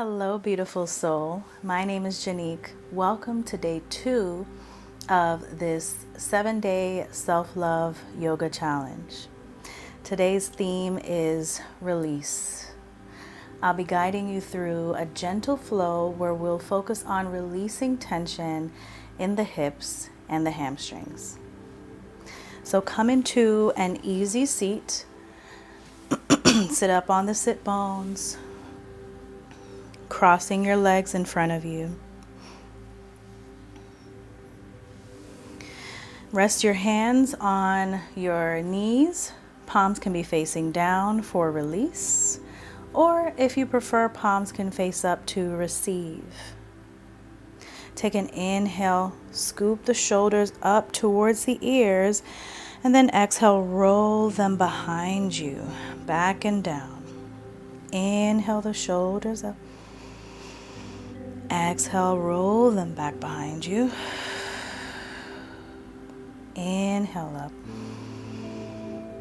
Hello, beautiful soul. My name is Jonnique. Welcome to day 2 of this 7-day self-love yoga challenge. Today's theme is release. I'll be guiding you through a gentle flow where we'll focus on releasing tension in the hips and the hamstrings. So come into an easy seat. Sit up on the sit bones, crossing your legs in front of you. Rest your hands on your knees. Palms can be facing down for release, or if you prefer, palms can face up to receive. Take an inhale, scoop the shoulders up towards the ears, and then exhale, roll them behind you, back and down. Inhale the shoulders up. Exhale, roll them back behind you. Inhale up.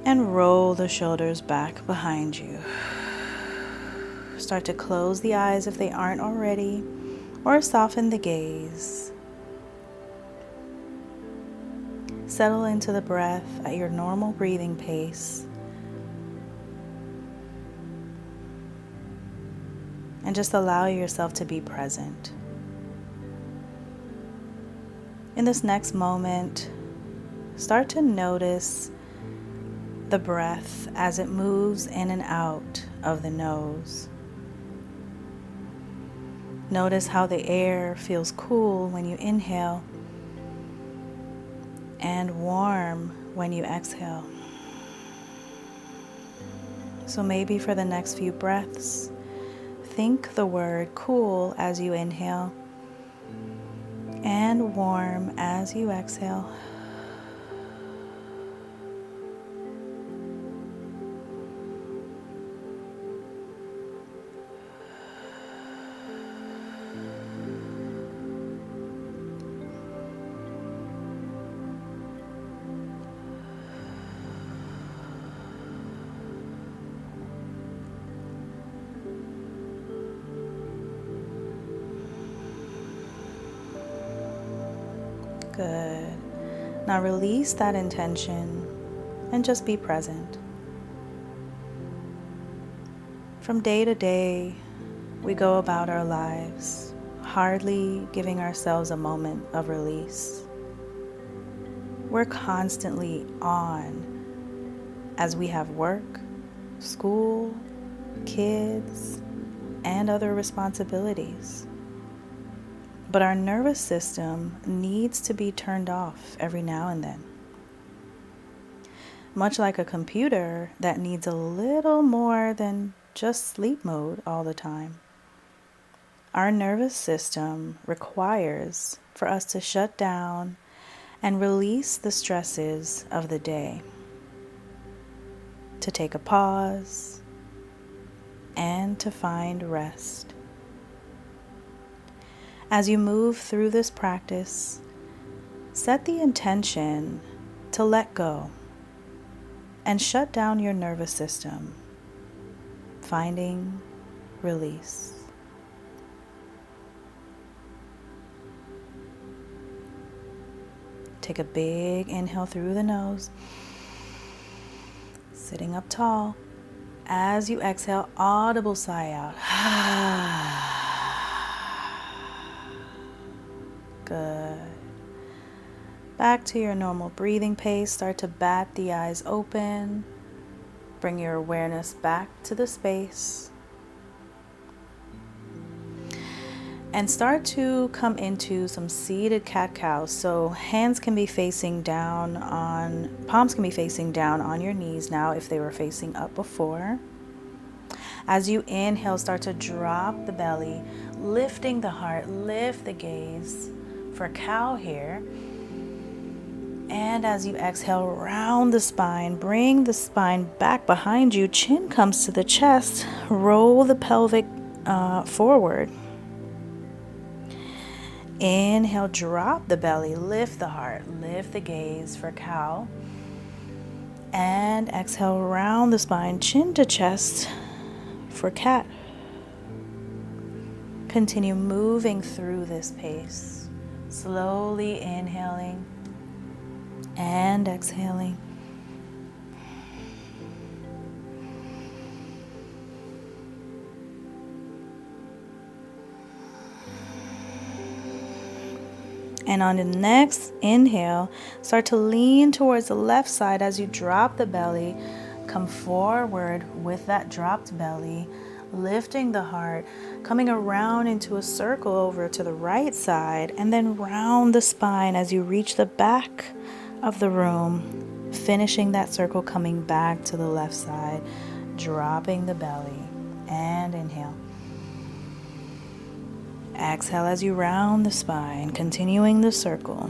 And roll the shoulders back behind you. Start to close the eyes if they aren't already, or soften the gaze. Settle into the breath at your normal breathing pace. And just allow yourself to be present. In this next moment, start to notice the breath as it moves in and out of the nose. Notice how the air feels cool when you inhale and warm when you exhale. So maybe for the next few breaths, think the word cool as you inhale and warm as you exhale. Good. Now release that intention and just be present. From day to day, we go about our lives, hardly giving ourselves a moment of release. We're constantly on as we have work, school, kids, and other responsibilities. But our nervous system needs to be turned off every now and then. Much like a computer that needs a little more than just sleep mode all the time. Our nervous system requires for us to shut down and release the stresses of the day, to take a pause, and to find rest. As you move through this practice, set the intention to let go and shut down your nervous system, finding release. Take a big inhale through the nose, sitting up tall. As you exhale, audible sigh out. Good. Back to your normal breathing pace. Start to bat the eyes open. Bring your awareness back to the space. And start to come into some seated cat-cow. So hands can be facing down on, palms can be facing down on your knees now if they were facing up before. As you inhale, start to drop the belly, lifting the heart, lift the gaze. For cow here. And as you exhale, round the spine, bring the spine back behind you, chin comes to the chest, roll the pelvic forward. Inhale, drop the belly, lift the heart, lift the gaze for cow. And exhale, round the spine, chin to chest for cat. Continue moving through this pace, slowly inhaling and exhaling. And on the next inhale, start to lean towards the left side as you drop the belly. Come forward with that dropped belly, lifting the heart, coming around into a circle over to the right side, and then round the spine as you reach the back of the room, finishing that circle, coming back to the left side, dropping the belly, and inhale. Exhale as you round the spine, continuing the circle.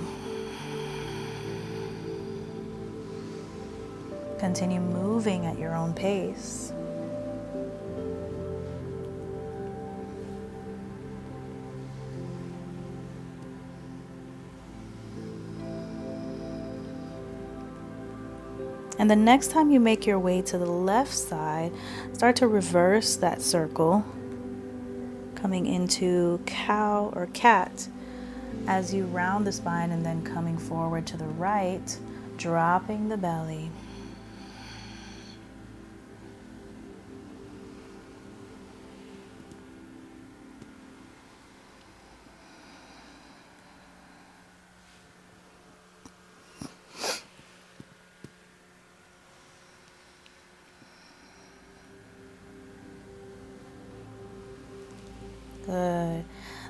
Continue moving at your own pace. And the next time you make your way to the left side, start to reverse that circle, coming into cow or cat as you round the spine, and then coming forward to the right, dropping the belly. Good.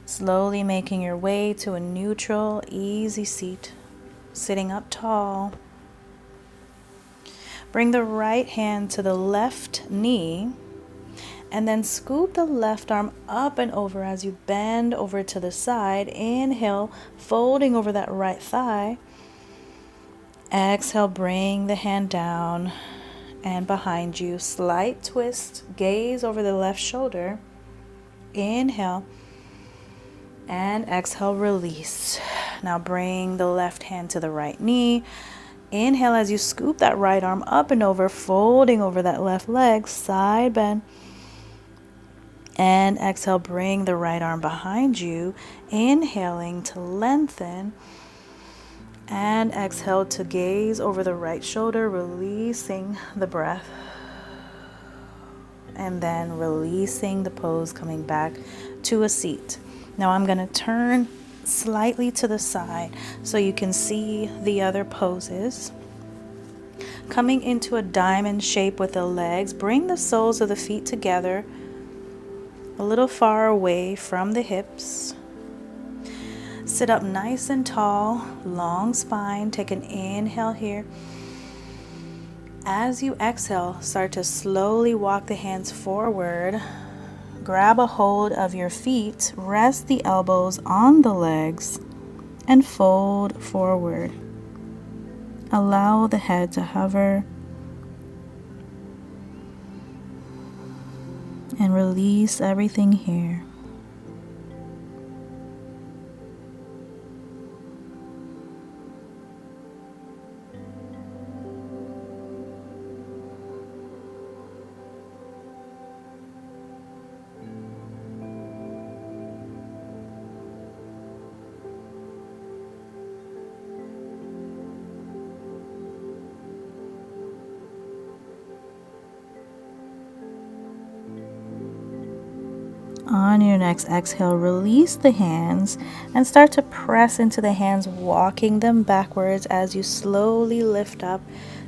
Slowly making your way to a neutral, easy seat, sitting up tall. Bring the right hand to the left knee, and then scoop the left arm up and over as you bend over to the side. Inhale, folding over that right thigh. Exhale, bring the hand down and behind you. Slight twist, gaze over the left shoulder. Inhale and exhale, release. Now bring the left hand to the right knee. Inhale as you scoop that right arm up and over, folding over that left leg, side bend. And exhale, bring the right arm behind you, inhaling to lengthen. And exhale to gaze over the right shoulder, releasing the breath. And then releasing the pose, coming back to a seat. Now I'm going to turn slightly to the side so you can see the other poses. Coming into a diamond shape with the legs, bring the soles of the feet together, a little far away from the hips. Sit up nice and tall, long spine. Take an inhale here. As you exhale, start to slowly walk the hands forward. Grab a hold of your feet, rest the elbows on the legs, and fold forward. Allow the head to hover. And release everything here. On your next exhale, release the hands and start to press into the hands, walking them backwards as you slowly lift up,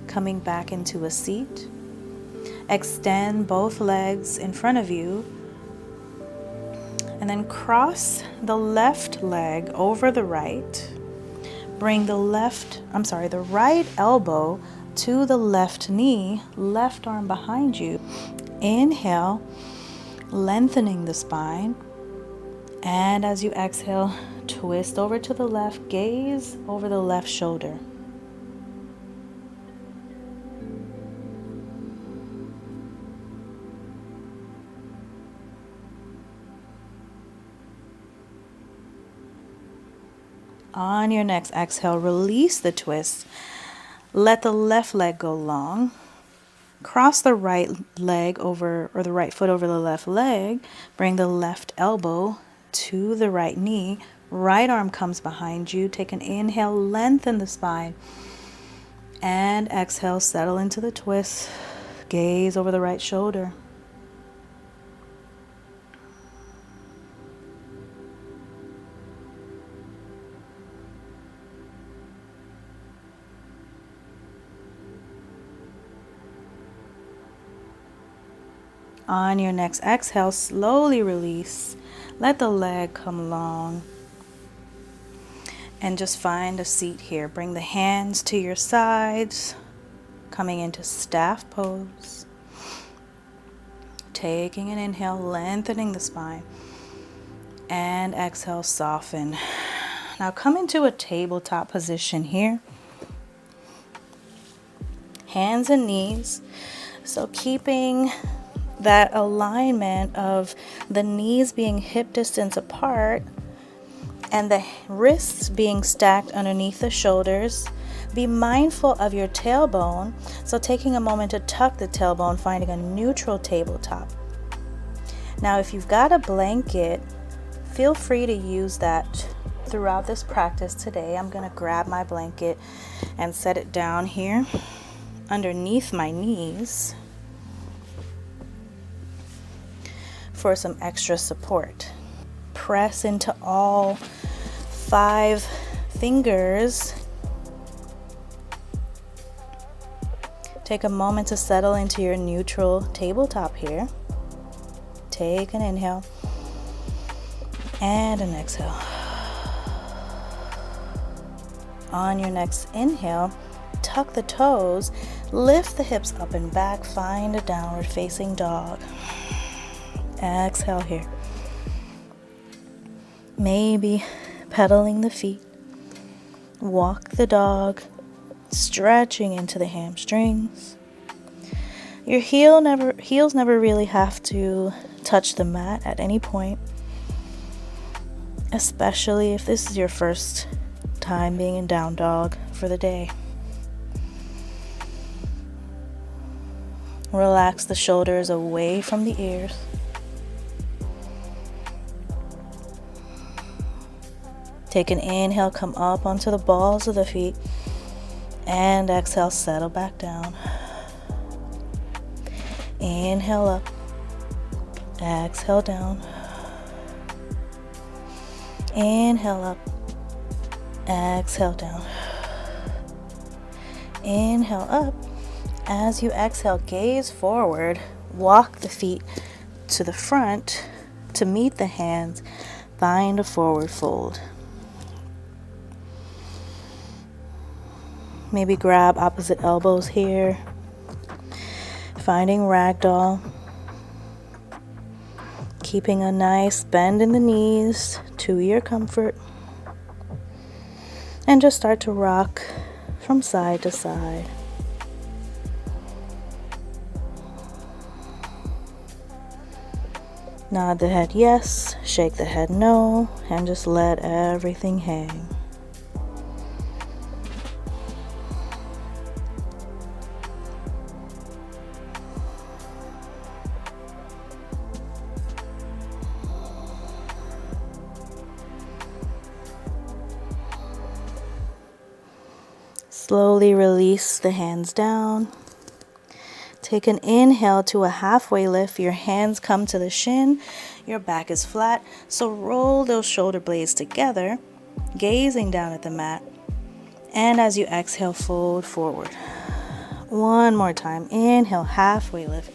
coming back into a seat. Extend both legs in front of you and then cross the left leg over the right. Bring the right elbow to the left knee, left arm behind you. Inhale, lengthening the spine. And as you exhale, twist over to the left, gaze over the left shoulder. On your next exhale, release the twist. Let the left leg go long. Cross the right leg over, or the right foot over the left leg. Bring the left elbow to the right knee. Right arm comes behind you. Take an inhale, lengthen the spine. And exhale, settle into the twist. Gaze over the right shoulder. On your next exhale, slowly release. Let the leg come long. And just find a seat here. Bring the hands to your sides, coming into staff pose. Taking an inhale, lengthening the spine. And exhale, soften. Now come into a tabletop position here. Hands and knees. So keeping that alignment of the knees being hip distance apart and the wrists being stacked underneath the shoulders. Be mindful of your tailbone. So taking a moment to tuck the tailbone, finding a neutral tabletop. Now, if you've got a blanket, feel free to use that throughout this practice today. I'm going to grab my blanket and set it down here underneath my knees for some extra support. Press into all 5 fingers. Take a moment to settle into your neutral tabletop here. Take an inhale and an exhale. On your next inhale, tuck the toes, lift the hips up and back, find a downward facing dog. Exhale here. Maybe pedaling the feet. Walk the dog, stretching into the hamstrings. Your heels never really have to touch the mat at any point, especially if this is your first time being in down dog for the day. Relax the shoulders away from the ears. Take an inhale, come up onto the balls of the feet, and exhale, settle back down. Inhale up, exhale down. Inhale up, exhale down. Inhale up. As you exhale, gaze forward, walk the feet to the front to meet the hands, find a forward fold. Maybe grab opposite elbows here, finding ragdoll, keeping a nice bend in the knees to your comfort, and just start to rock from side to side. Nod the head yes, shake the head no, and just let everything hang. Slowly release the hands down. Take an inhale to a halfway lift. Your hands come to the shin. Your back is flat. So roll those shoulder blades together, gazing down at the mat. And as you exhale, fold forward. One more time. Inhale, halfway lift.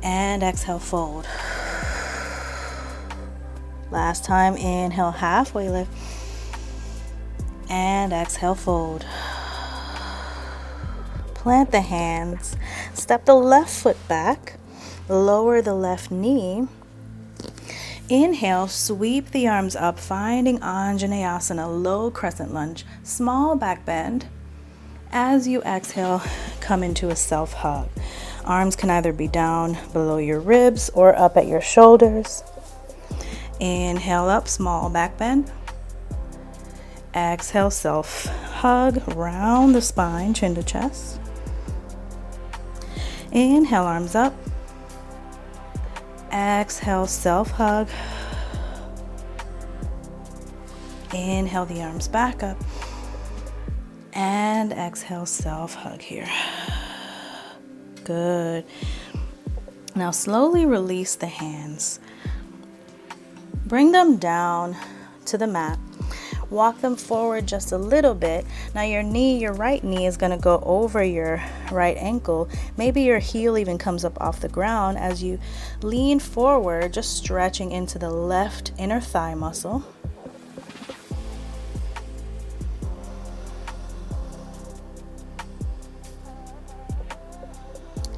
And exhale, fold. Last time, inhale, halfway lift. And exhale, fold. Plant the hands. Step the left foot back. Lower the left knee. Inhale, sweep the arms up, finding Anjaneyasana, low crescent lunge, small back bend. As you exhale, come into a self-hug. Arms can either be down below your ribs or up at your shoulders. Inhale up, small back bend. Exhale, self-hug, round the spine, chin to chest. Inhale, arms up. Exhale, self-hug. Inhale the arms back up. And exhale, self-hug here. Good. Now slowly release the hands. Bring them down to the mat. Walk them forward just a little bit. Now your right knee is going to go over your right ankle. Maybe your heel even comes up off the ground as you lean forward, just stretching into the left inner thigh muscle.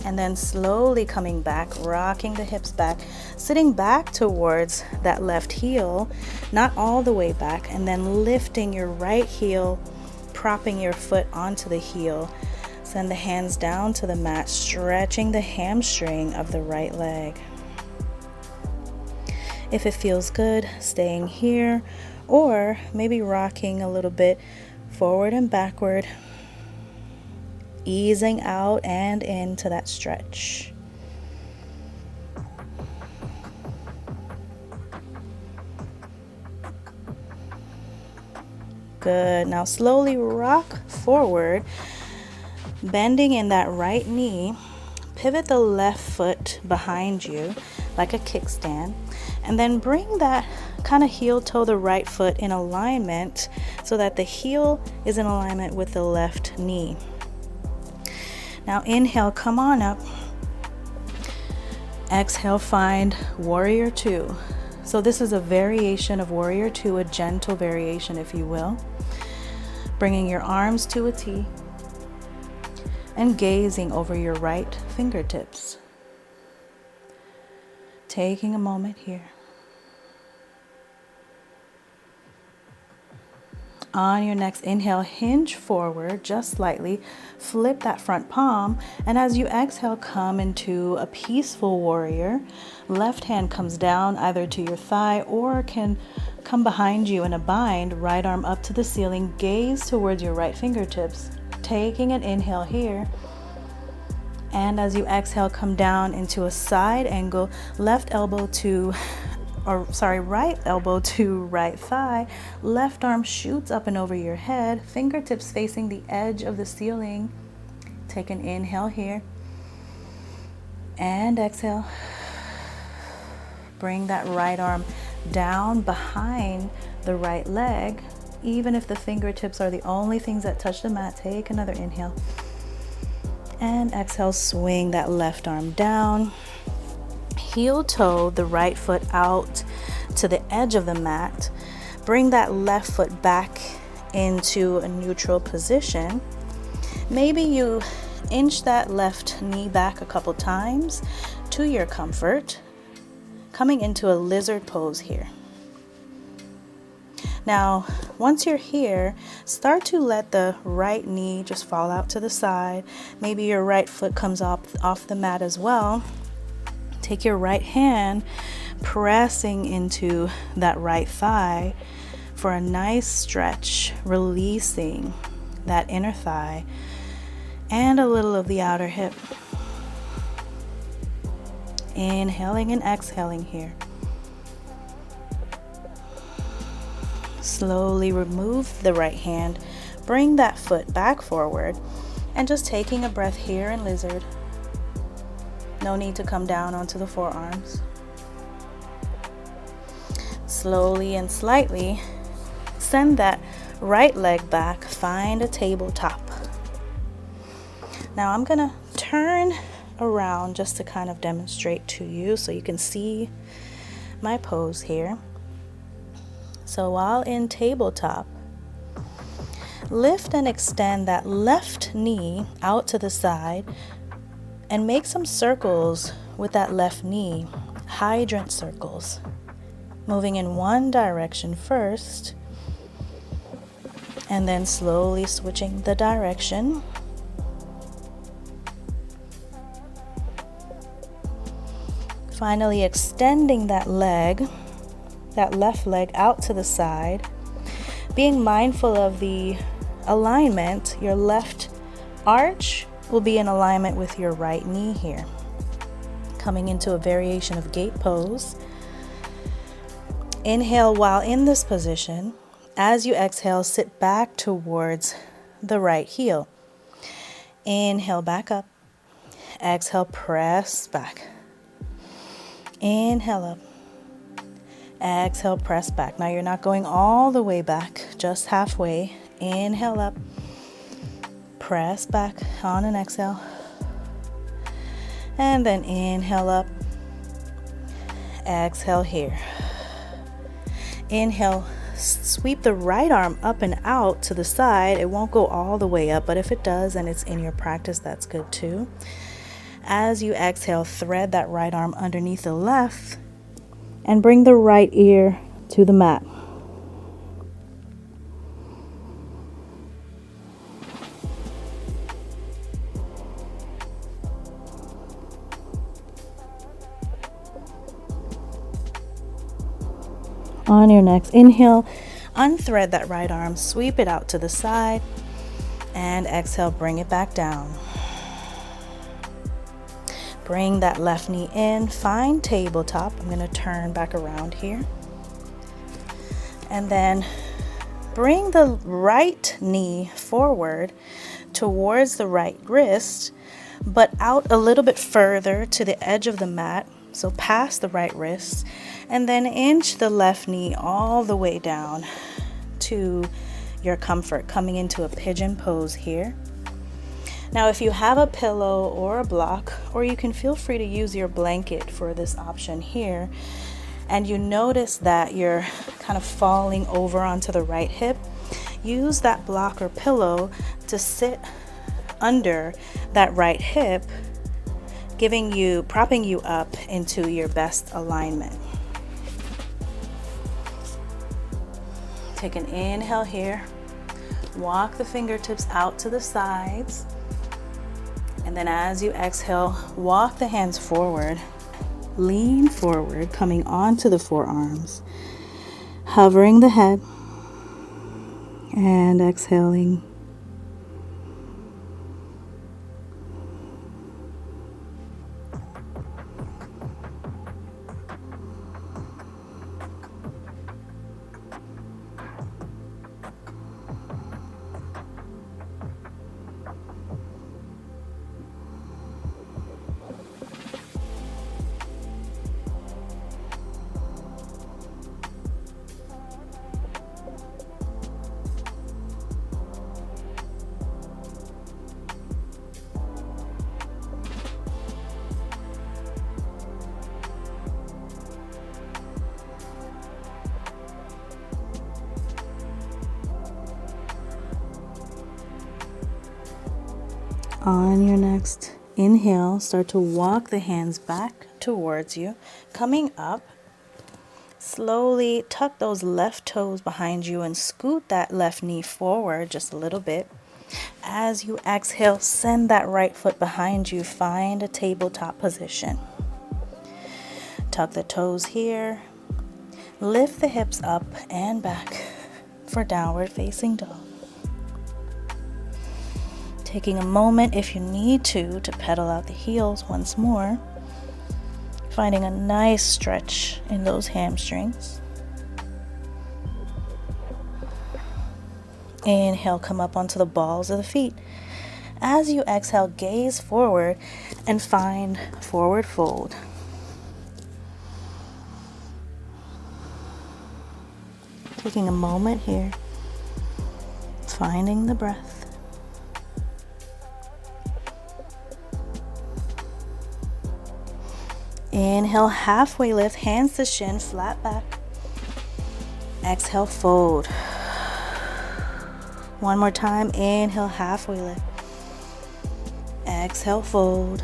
And then slowly coming back, rocking the hips back, sitting back towards that left heel, not all the way back, and then lifting your right heel, propping your foot onto the heel. Send the hands down to the mat, stretching the hamstring of the right leg. If it feels good, staying here, or maybe rocking a little bit forward and backward, easing out and into that stretch. Good. Now slowly rock forward, bending in that right knee. Pivot the left foot behind you like a kickstand, and then bring that kind of heel toe the right foot in alignment so that the heel is in alignment with the left knee. Now inhale, come on up. Exhale, find warrior two. So this is a variation of warrior two, a gentle variation, if you will. Bringing your arms to a T and gazing over your right fingertips. Taking a moment here. On your next inhale, hinge forward just slightly, flip that front palm, and as you exhale, come into a peaceful warrior. Left hand comes down either to your thigh or can come behind you in a bind, right arm up to the ceiling, gaze towards your right fingertips. Taking an inhale here, and as you exhale, come down into a side angle, right elbow to right thigh, left arm shoots up and over your head, fingertips facing the edge of the ceiling. Take an inhale here, and exhale. Bring that right arm down behind the right leg. Even if the fingertips are the only things that touch the mat, take another inhale. And exhale, swing that left arm down. Heel toe the right foot out to the edge of the mat. Bring that left foot back into a neutral position. Maybe you inch that left knee back a couple times to your comfort, coming into a lizard pose here. Now, once you're here, start to let the right knee just fall out to the side. Maybe your right foot comes off the mat as well. Take your right hand, pressing into that right thigh for a nice stretch, releasing that inner thigh and a little of the outer hip. Inhaling and exhaling here. Slowly remove the right hand, bring that foot back forward, and just taking a breath here in lizard. No need to come down onto the forearms. Slowly and slightly send that right leg back, find a tabletop. Now I'm gonna turn around just to kind of demonstrate to you so you can see my pose here. So while in tabletop, lift and extend that left knee out to the side and make some circles with that left knee, hydrant circles, moving in one direction first, and then slowly switching the direction. Finally extending that leg, that left leg out to the side, being mindful of the alignment. Your left arch will be in alignment with your right knee here. coming into a variation of gate pose. Inhale while in this position. As you exhale, sit back towards the right heel. Inhale, back up. Exhale, press back. Inhale up. Exhale, press back. Now you're not going all the way back, just halfway. Inhale up. Press back on an exhale. And then inhale up. Exhale here. Inhale, sweep the right arm up and out to the side. It won't go all the way up, but if it does and it's in your practice, that's good too. As you exhale, thread that right arm underneath the left and bring the right ear to the mat. On your next inhale, unthread that right arm, sweep it out to the side, and exhale, bring it back down. Bring that left knee in, find tabletop. I'm going to turn back around here. And then bring the right knee forward towards the right wrist, but out a little bit further to the edge of the mat. So past the right wrist, and then inch the left knee all the way down to your comfort, coming into a pigeon pose here. Now, if you have a pillow or a block, or you can feel free to use your blanket for this option here, and you notice that you're kind of falling over onto the right hip, use that block or pillow to sit under that right hip, propping you up into your best alignment. Take an inhale here. Walk the fingertips out to the sides. And then as you exhale, walk the hands forward. Lean forward, coming onto the forearms. Hovering the head. And exhaling. On your next inhale, start to walk the hands back towards you, coming up. Slowly tuck those left toes behind you and scoot that left knee forward just a little bit. As you exhale, send that right foot behind you. Find a tabletop position. Tuck the toes here. Lift the hips up and back for downward facing dog. Taking a moment, if you need to pedal out the heels once more. Finding a nice stretch in those hamstrings. Inhale, come up onto the balls of the feet. As you exhale, gaze forward and find forward fold. Taking a moment here, finding the breath. Inhale, halfway lift, hands to shin, flat back. Exhale, fold. One more time, inhale, halfway lift. Exhale, fold.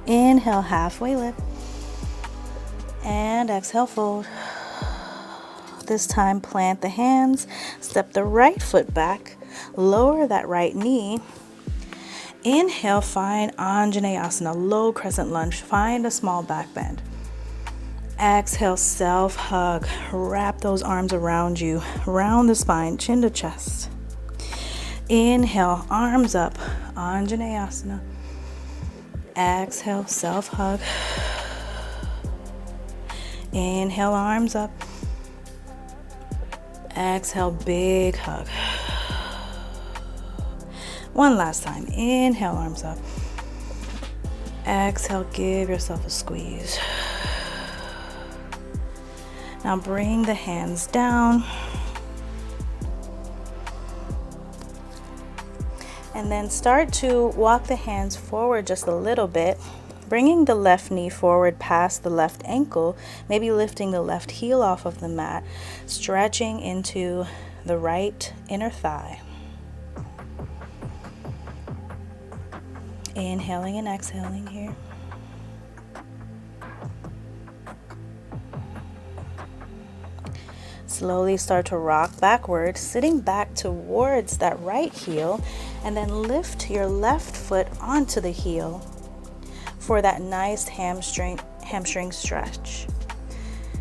Inhale, halfway lift. And exhale, fold. This time, plant the hands, step the right foot back, lower that right knee. Inhale, find Anjaneyasana, low crescent lunge. Find a small back bend. Exhale, self hug. Wrap those arms around you, round the spine, chin to chest. Inhale, arms up, Anjaneyasana. Exhale, self-hug. Inhale, arms up. Exhale, big hug. One last time. Inhale, arms up. Exhale, give yourself a squeeze. Now bring the hands down. And then start to walk the hands forward just a little bit, bringing the left knee forward past the left ankle, maybe lifting the left heel off of the mat, stretching into the right inner thigh. Inhaling and exhaling here. Slowly start to rock backward, sitting back towards that right heel, and then lift your left foot onto the heel for that nice hamstring stretch.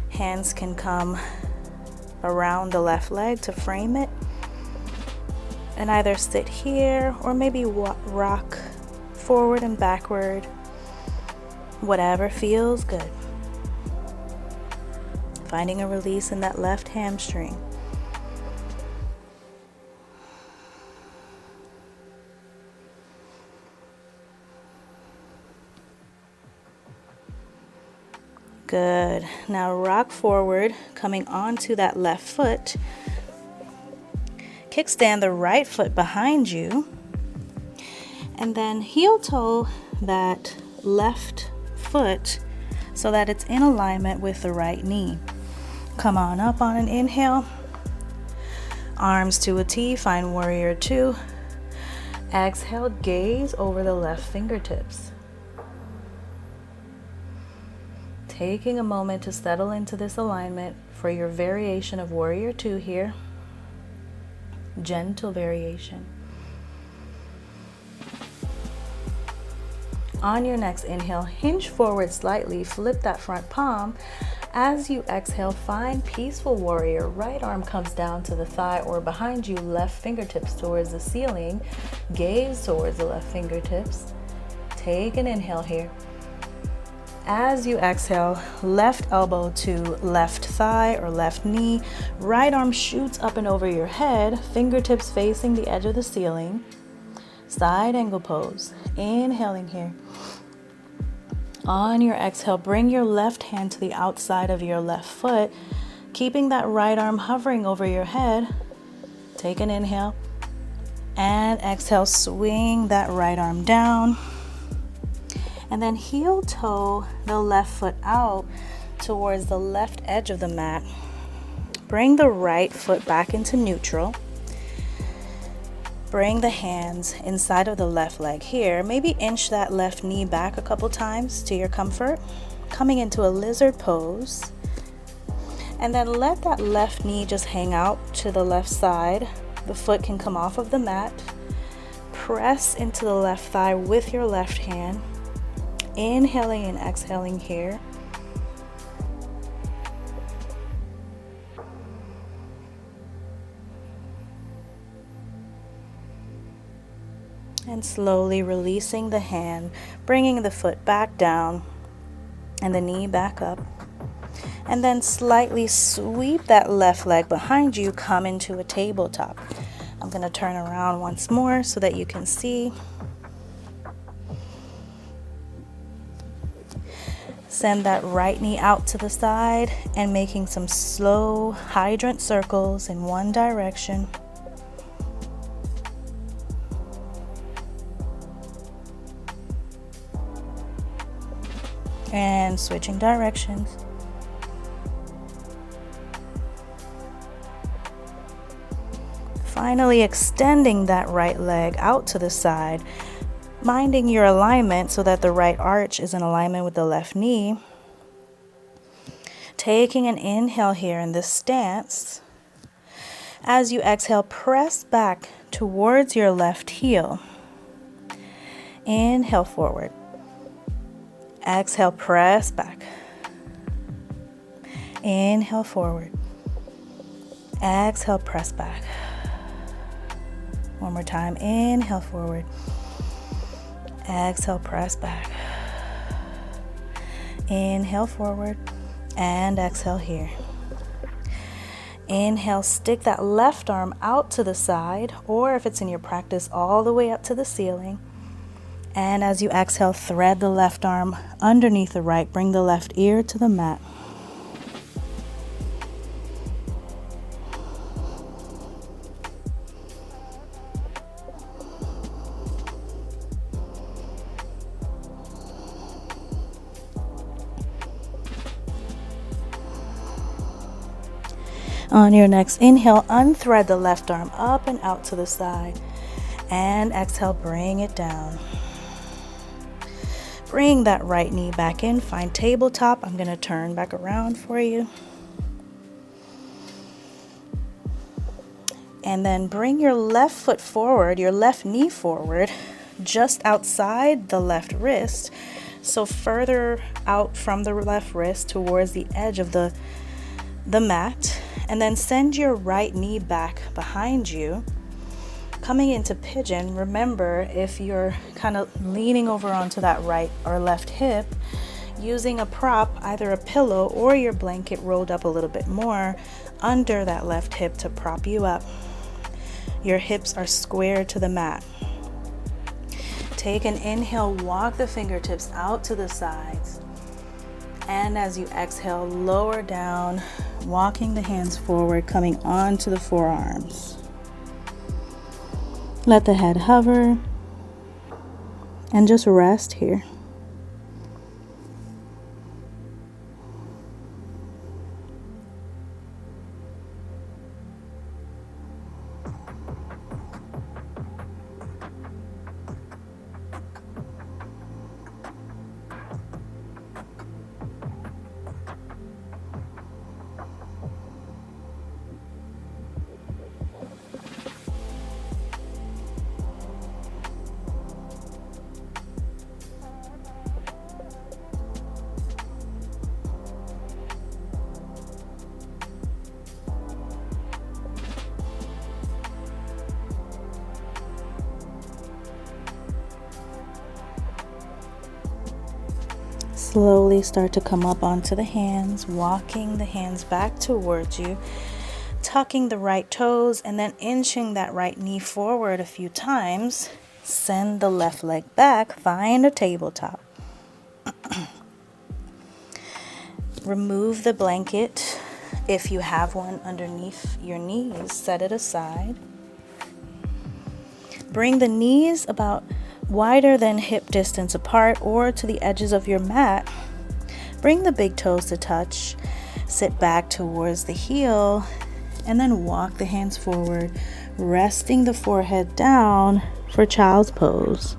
Hands can come around the left leg to frame it, and either sit here or maybe rock forward and backward, whatever feels good. Finding a release in that left hamstring. Good. Now rock forward, coming onto that left foot. Kickstand the right foot behind you. And then heel toe that left foot so that it's in alignment with the right knee. Come on up on an inhale. Arms to a T, find warrior two. Exhale, gaze over the left fingertips. Taking a moment to settle into this alignment for your variation of warrior two here. Gentle variation. On your next inhale, hinge forward slightly, flip that front palm. As you exhale, find peaceful warrior. Right arm comes down to the thigh or behind you, left fingertips towards the ceiling. Gaze towards the left fingertips. Take an inhale here. As you exhale, left elbow to left thigh or left knee. Right arm shoots up and over your head, fingertips facing the edge of the ceiling. Side angle pose. Inhaling here. On your exhale, bring your left hand to the outside of your left foot, keeping that right arm hovering over your head. Take an inhale and exhale, swing that right arm down. And then heel toe the left foot out towards the left edge of the mat. Bring the right foot back into neutral. Bring the hands inside of the left leg here. Maybe inch that left knee back a couple times to your comfort. Coming into a lizard pose. And then let that left knee just hang out to the left side. The foot can come off of the mat. Press into the left thigh with your left hand. Inhaling and exhaling here. And slowly releasing the hand, bringing the foot back down and the knee back up. And then slightly sweep that left leg behind you, come into a tabletop. I'm going to turn around once more so that you can see. Send that right knee out to the side and making some slow hydrant circles in one direction. And switching directions. Finally extending that right leg out to the side, minding your alignment so that the right arch is in alignment with the left knee. Taking an inhale here in this stance. As you exhale, press back towards your left heel. Inhale forward. Exhale, press back. Inhale forward. Exhale, press back. One more time. Inhale forward. Exhale, press back. Inhale forward and exhale here. Inhale, stick that left arm out to the side, or if it's in your practice, all the way up to the ceiling. And as you exhale, thread the left arm underneath the right. Bring the left ear to the mat. On your next inhale, unthread the left arm up and out to the side. And exhale, bring it down. Bring that right knee back in, find tabletop. I'm going to turn back around for you. And then bring your left foot forward, your left knee forward, just outside the left wrist. So further out from the left wrist towards the edge of the mat. And then send your right knee back behind you. Coming into pigeon, remember if you're kind of leaning over onto that right or left hip, using a prop, either a pillow or your blanket rolled up a little bit more under that left hip to prop you up. Your hips are square to the mat. Take an inhale, walk the fingertips out to the sides. And as you exhale, lower down, walking the hands forward, coming onto the forearms. Let the head hover and just rest here. Slowly start to come up onto the hands, walking the hands back towards you, tucking the right toes, and then inching that right knee forward a few times. Send the left leg back, find a tabletop. Remove the blanket if you have one underneath your knees, set it aside. Bring the knees about wider than hip distance apart or to the edges of your mat. Bring the big toes to touch. Sit back towards the heel and then walk the hands forward, resting the forehead down for child's pose.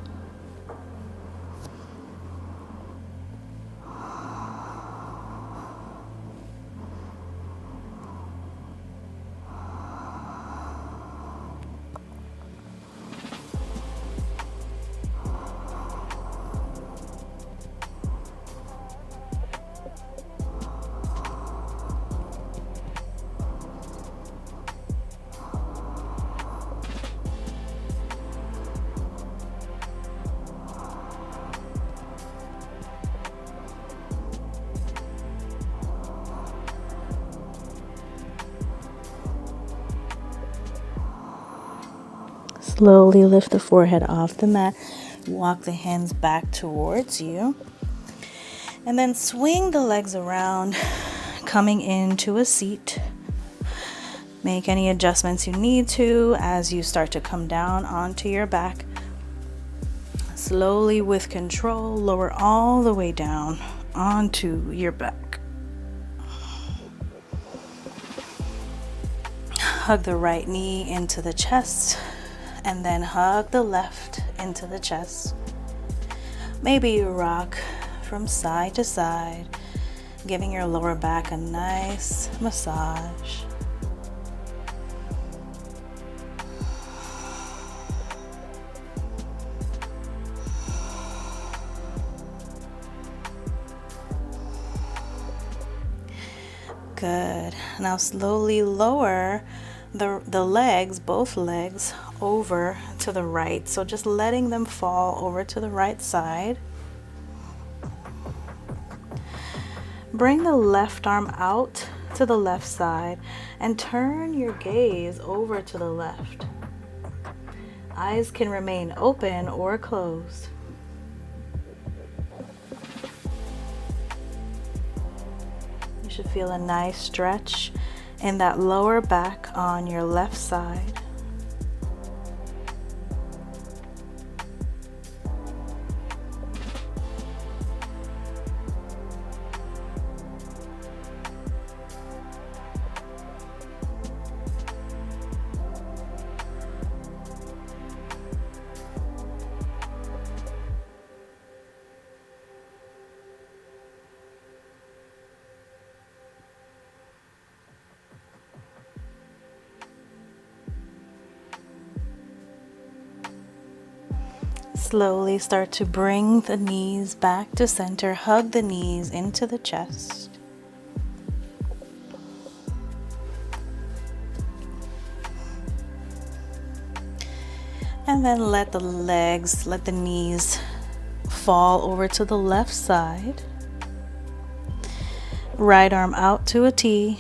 Slowly lift the forehead off the mat. Walk the hands back towards you. And then swing the legs around, coming into a seat. Make any adjustments you need to as you start to come down onto your back. Slowly, with control, lower all the way down onto your back. Hug the right knee into the chest. And then hug the left into the chest. Maybe you rock from side to side, giving your lower back a nice massage. Good. Now slowly lower the legs, both legs, over to the right. So just letting them fall over to the right side. Bring the left arm out to the left side and turn your gaze over to the left. Eyes can remain open or closed. You should feel a nice stretch in that lower back on your left side. Slowly start to bring the knees back to center. Hug the knees into the chest. And then let the knees fall over to the left side. Right arm out to a T.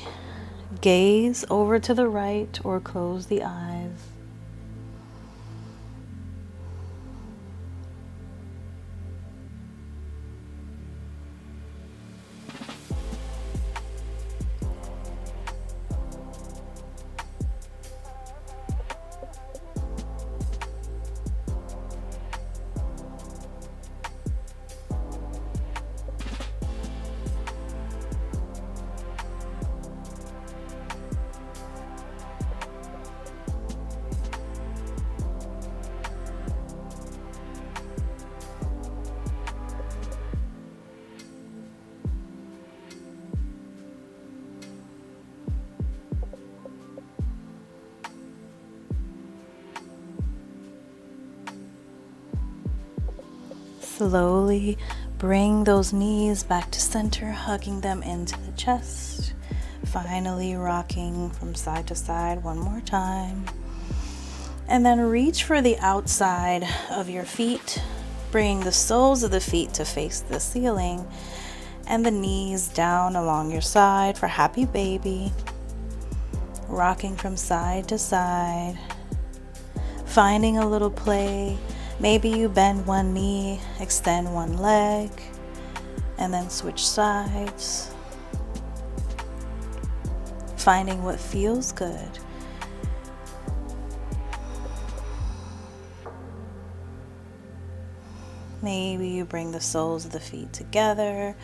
Gaze over to the right or close the eyes. Slowly bring those knees back to center, hugging them into the chest. Finally rocking from side to side one more time. And then reach for the outside of your feet. Bring the soles of the feet to face the ceiling and the knees down along your side for happy baby. Rocking from side to side. Finding a little play. Maybe you bend one knee, extend one leg, and then switch sides. Finding what feels good. Maybe you bring the soles of the feet together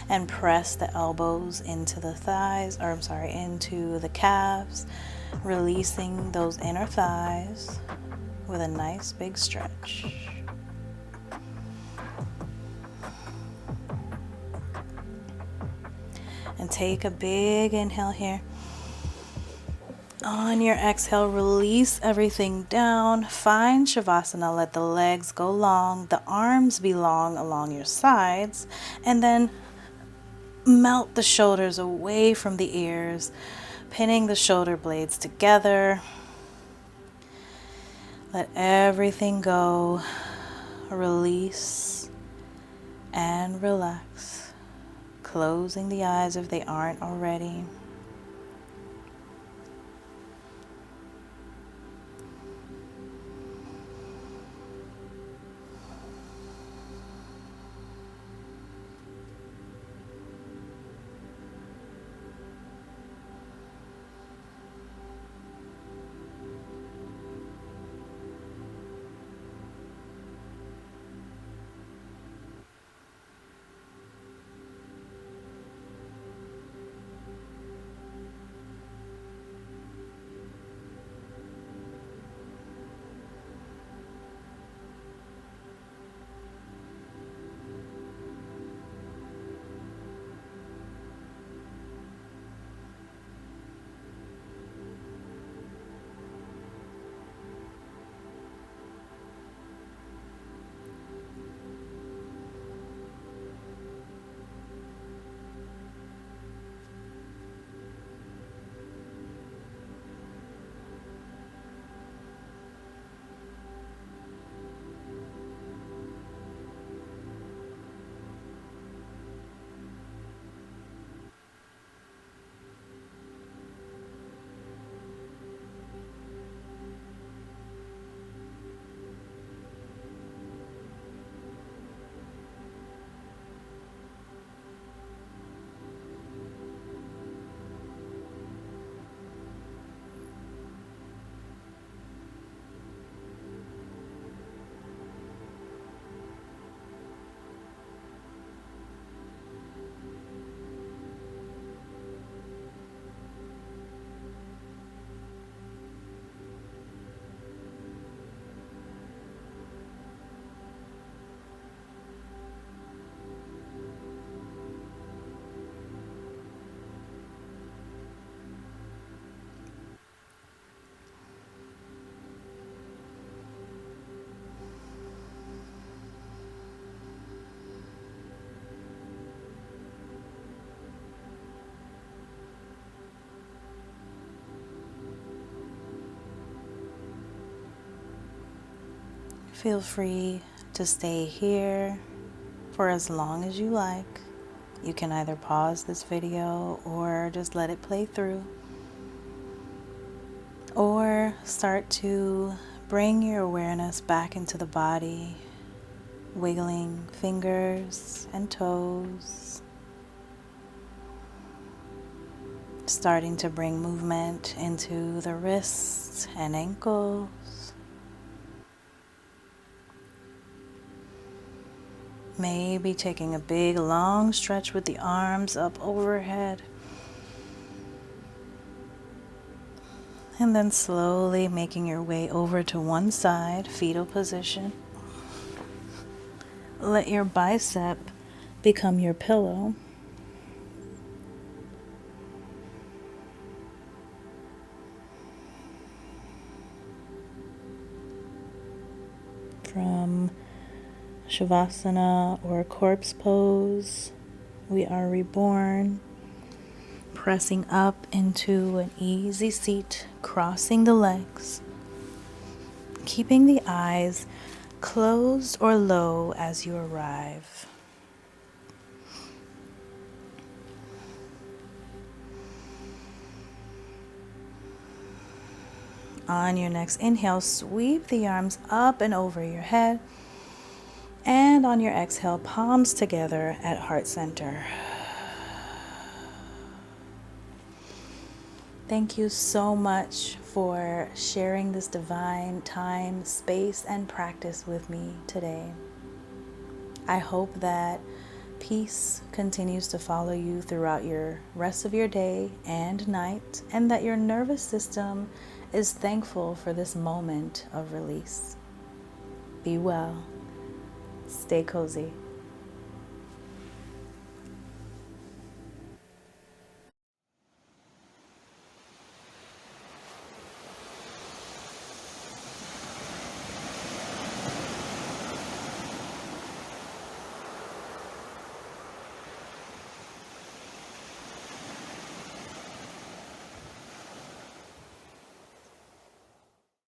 and press the elbows into the thighs, into the calves, releasing those inner thighs with a nice big stretch. And take a big inhale here. On your exhale, release everything down. Find Shavasana. Let the legs go long, the arms be long along your sides, and then melt the shoulders away from the ears, pinning the shoulder blades together. Let everything go, release, and relax. Closing the eyes if they aren't already. Feel free to stay here for as long as you like. You can either pause this video or just let it play through, or start to bring your awareness back into the body, wiggling fingers and toes, starting to bring movement into the wrists and ankles. Maybe taking a big long stretch with the arms up overhead. And then slowly making your way over to one side, fetal position. Let your bicep become your pillow. From Shavasana or corpse pose, we are reborn, pressing up into an easy seat, crossing the legs, keeping the eyes closed or low as you arrive. On your next inhale, sweep the arms up and over your head. And on your exhale, palms together at heart center. Thank you so much for sharing this divine time, space, and practice with me today. I hope that peace continues to follow you throughout your rest of your day and night, and that your nervous system is thankful for this moment of release. Be well. Stay cozy.